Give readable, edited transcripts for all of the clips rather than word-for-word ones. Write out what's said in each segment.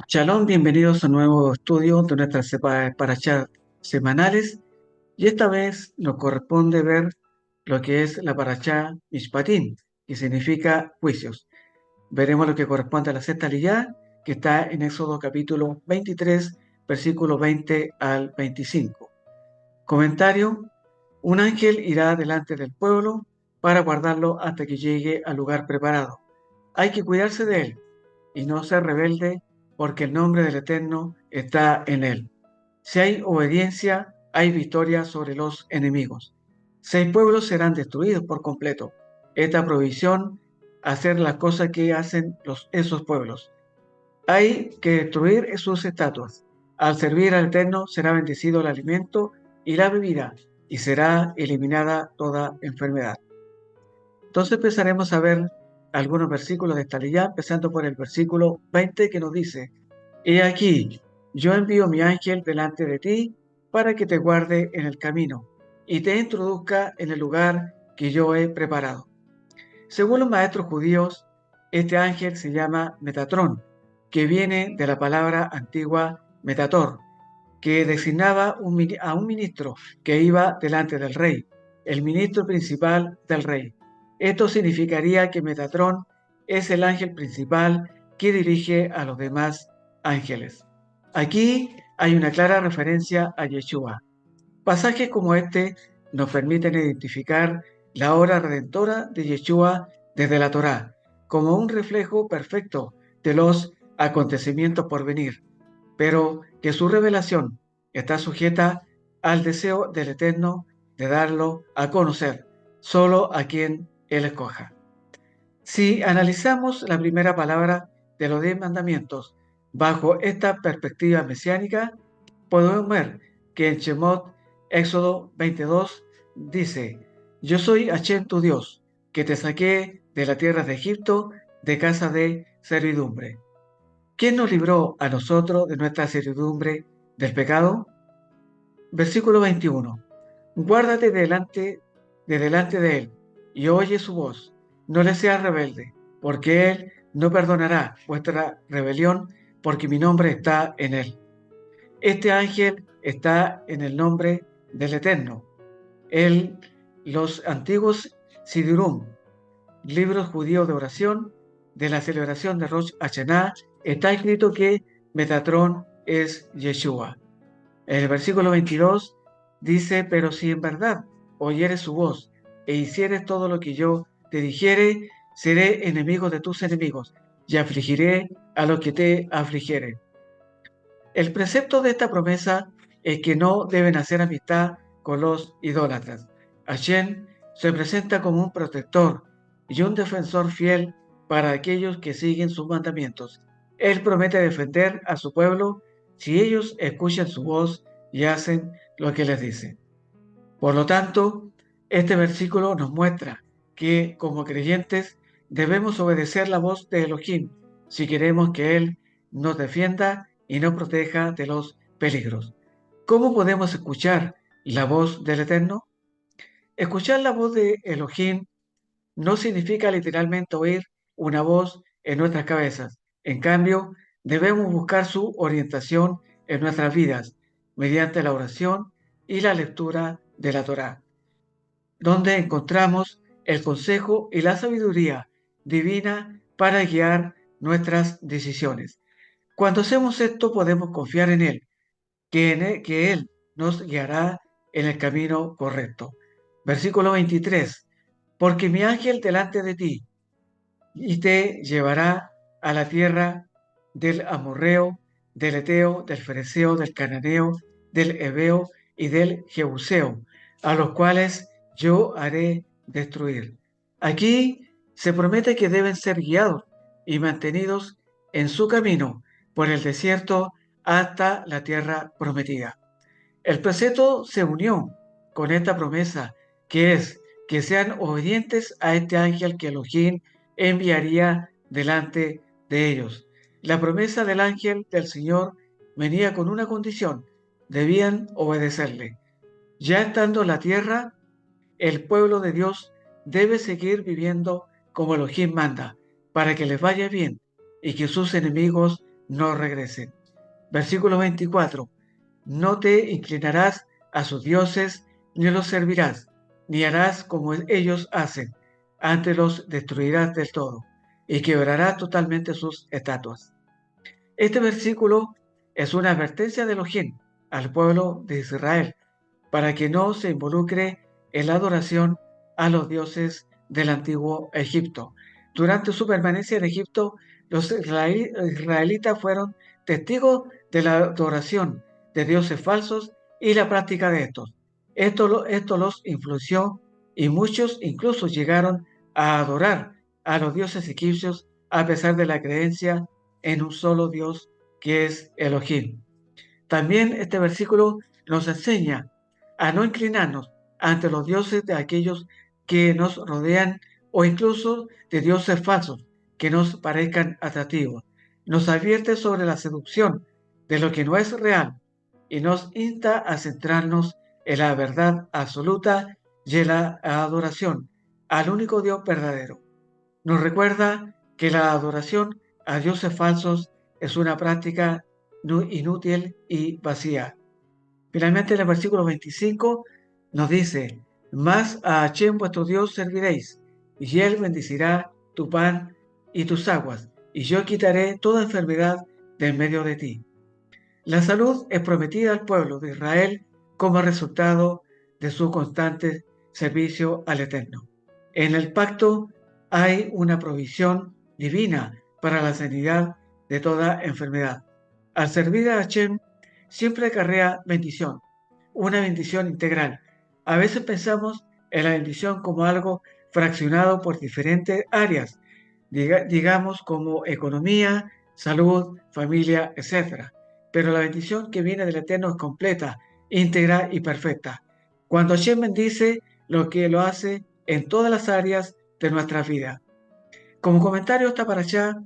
Shalom, bienvenidos a un nuevo estudio de nuestras parashá semanales y esta vez nos corresponde ver lo que es la parashá Mishpatim, que significa juicios. Veremos lo que corresponde a la sexta liyá, que está en Éxodo capítulo 23, versículo 20 al 25. Comentario: un ángel irá delante del pueblo para guardarlo hasta que llegue al lugar preparado. Hay que cuidarse de él y no ser rebelde, porque el nombre del Eterno está en él. Si hay obediencia, hay victoria sobre los enemigos. 6 pueblos serán destruidos por completo. Esta provisión, hacer las cosas que hacen esos pueblos. Hay que destruir sus estatuas. Al servir al Eterno será bendecido el alimento y la bebida, y será eliminada toda enfermedad. Entonces empezaremos a ver algunos versículos de esta ley, empezando por el versículo 20 que nos dice: He aquí, yo envío mi ángel delante de ti para que te guarde en el camino y te introduzca en el lugar que yo he preparado. Según los maestros judíos, este ángel se llama Metatrón, que viene de la palabra antigua Metator, que designaba a un ministro que iba delante del rey, el ministro principal del rey. Esto significaría que Metatrón es el ángel principal que dirige a los demás ángeles. Aquí hay una clara referencia a Yeshua. Pasajes como este nos permiten identificar la obra redentora de Yeshua desde la Torá, como un reflejo perfecto de los acontecimientos por venir, pero que su revelación está sujeta al deseo del Eterno de darlo a conocer solo a quien Él escoja. Si analizamos la primera palabra de los 10 mandamientos bajo esta perspectiva mesiánica, podemos ver que en Shemot, Éxodo 22, dice: Yo soy Hashem tu Dios, que te saqué de la tierra de Egipto, de casa de servidumbre. ¿Quién nos libró a nosotros de nuestra servidumbre del pecado? Versículo 21. Guárdate delante de él y oye su voz. No le seas rebelde, porque él no perdonará vuestra rebelión, porque mi nombre está en él. Este ángel está en el nombre del Eterno. Los antiguos Sidurum, libros judíos de oración de la celebración de Rosh Hashanah, está escrito que Metatrón es Yeshua. En el versículo 22 dice: pero si en verdad oyeres su voz e hicieres todo lo que yo te dijere, seré enemigo de tus enemigos y afligiré a los que te afligieren. El precepto de esta promesa es que no deben hacer amistad con los idólatras. Hashem se presenta como un protector y un defensor fiel para aquellos que siguen sus mandamientos. Él promete defender a su pueblo si ellos escuchan su voz y hacen lo que les dice. Por lo tanto, este versículo nos muestra que como creyentes debemos obedecer la voz de Elohim si queremos que Él nos defienda y nos proteja de los peligros. ¿Cómo podemos escuchar la voz del Eterno? Escuchar la voz de Elohim no significa literalmente oír una voz en nuestras cabezas. En cambio, debemos buscar su orientación en nuestras vidas mediante la oración y la lectura de la Torá, donde encontramos el consejo y la sabiduría divina para guiar nuestras decisiones. Cuando hacemos esto, podemos confiar en Él, que Él nos guiará en el camino correcto. Versículo 23. Porque mi ángel delante de ti y te llevará a la tierra del amorreo, del eteo, del fereceo, del cananeo, del heveo y del jebuseo, a los cuales yo haré destruir. Aquí se promete que deben ser guiados y mantenidos en su camino por el desierto hasta la tierra prometida. El precepto se unió con esta promesa, que es que sean obedientes a este ángel que Elohim enviaría delante de ellos. La promesa del ángel del Señor venía con una condición: debían obedecerle. Ya estando en la tierra, el pueblo de Dios debe seguir viviendo como Elohim manda, para que les vaya bien y que sus enemigos no regresen. Versículo 24. No te inclinarás a sus dioses, ni los servirás, ni harás como ellos hacen. Antes los destruirás del todo, y quebrarás totalmente sus estatuas. Este versículo es una advertencia de Elohim al pueblo de Israel para que no se involucre en la adoración a los dioses del antiguo Egipto. Durante su permanencia en Egipto, los israelitas fueron testigos de la adoración de dioses falsos y la práctica de estos. Esto los influenció y muchos incluso llegaron a adorar a los dioses egipcios a pesar de la creencia en un solo Dios que es Elohim. También este versículo nos enseña a no inclinarnos ante los dioses de aquellos que nos rodean o incluso de dioses falsos que nos parezcan atractivos. Nos advierte sobre la seducción de lo que no es real y nos insta a centrarnos en la verdad absoluta y en la adoración al único Dios verdadero. Nos recuerda que la adoración a dioses falsos es una práctica inútil y vacía. Finalmente, en el versículo 25 nos dice: Mas a Hashem vuestro Dios serviréis, y él bendecirá tu pan y tus aguas, y yo quitaré toda enfermedad de en medio de ti. La salud es prometida al pueblo de Israel como resultado de su constante servicio al Eterno. En el pacto hay una provisión divina para la sanidad de toda enfermedad. Al servir a Hashem siempre acarrea bendición, una bendición integral. A veces pensamos en la bendición como algo fraccionado por diferentes áreas, digamos como economía, salud, familia, etc. Pero la bendición que viene del Eterno es completa, íntegra y perfecta. Cuando Hashem bendice, lo que lo hace en todas las áreas de nuestra vida. Como comentario esta parashá,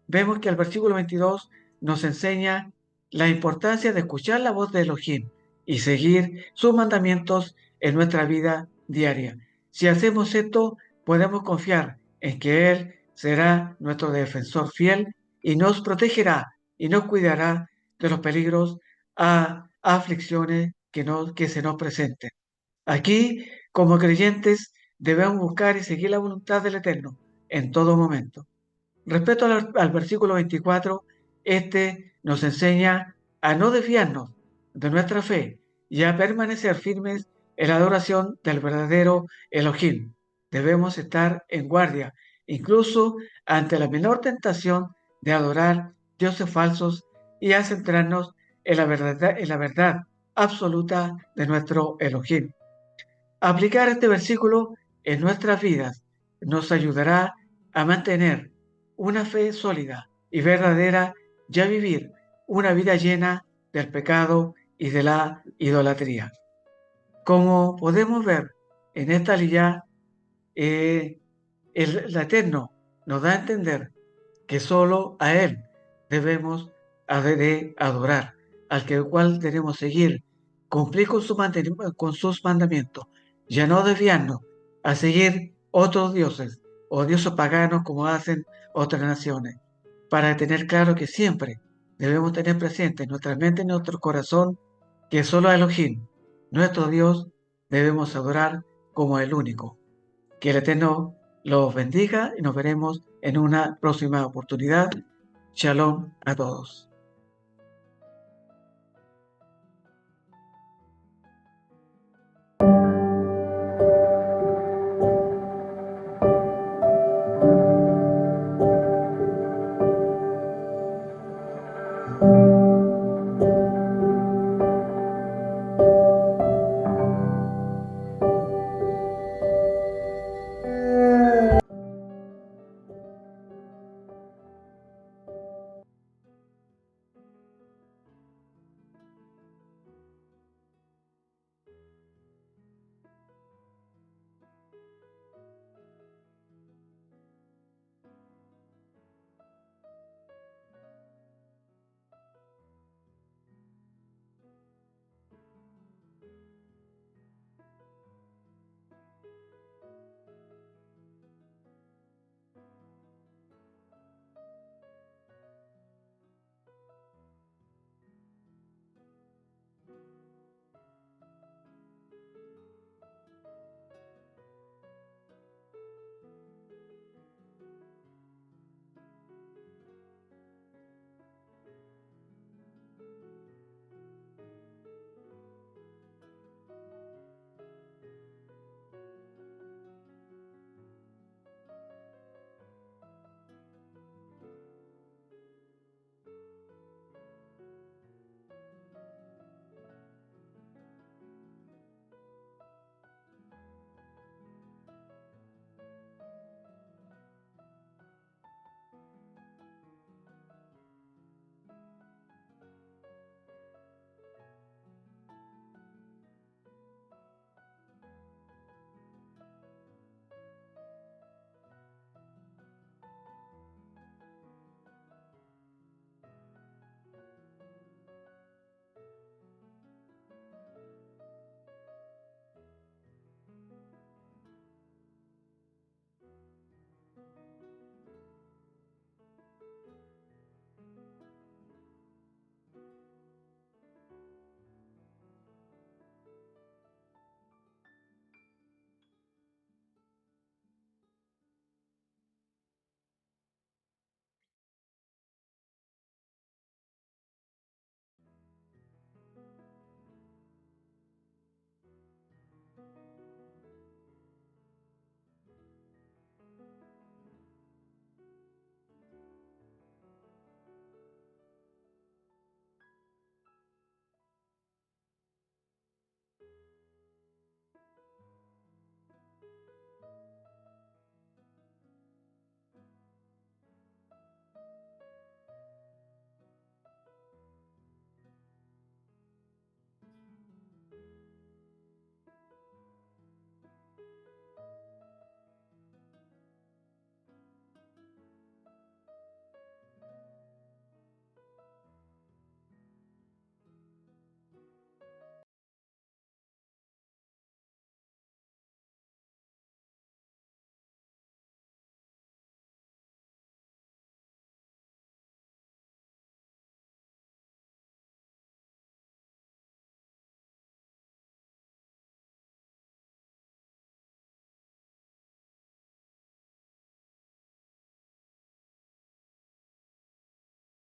vemos que el versículo 22 nos enseña la importancia de escuchar la voz de Elohim y seguir sus mandamientos en nuestra vida diaria. Si hacemos esto, podemos confiar en que Él será nuestro defensor fiel y nos protegerá y nos cuidará de los peligros a aflicciones que se nos presenten. Aquí, como creyentes, debemos buscar y seguir la voluntad del Eterno en todo momento. Respecto al versículo 24, este nos enseña a no desviarnos de nuestra fe y a permanecer firmes en la adoración del verdadero Elohim. Debemos estar en guardia, incluso ante la menor tentación de adorar dioses falsos y a centrarnos en la verdad absoluta de nuestro Elohim. Aplicar este versículo en nuestras vidas nos ayudará a mantener una fe sólida y verdadera y a vivir una vida llena del pecado y de la idolatría. Como podemos ver en esta línea, el Eterno nos da a entender que solo a Él debemos de adorar, cual debemos seguir, cumplir con sus mandamientos, ya no desviarnos a seguir otros dioses o dioses paganos como hacen otras naciones, para tener claro que siempre debemos tener presente en nuestra mente y en nuestro corazón que solo a Elohim, nuestro Dios, debemos adorar como el único. Que el Eterno los bendiga y nos veremos en una próxima oportunidad. Shalom a todos.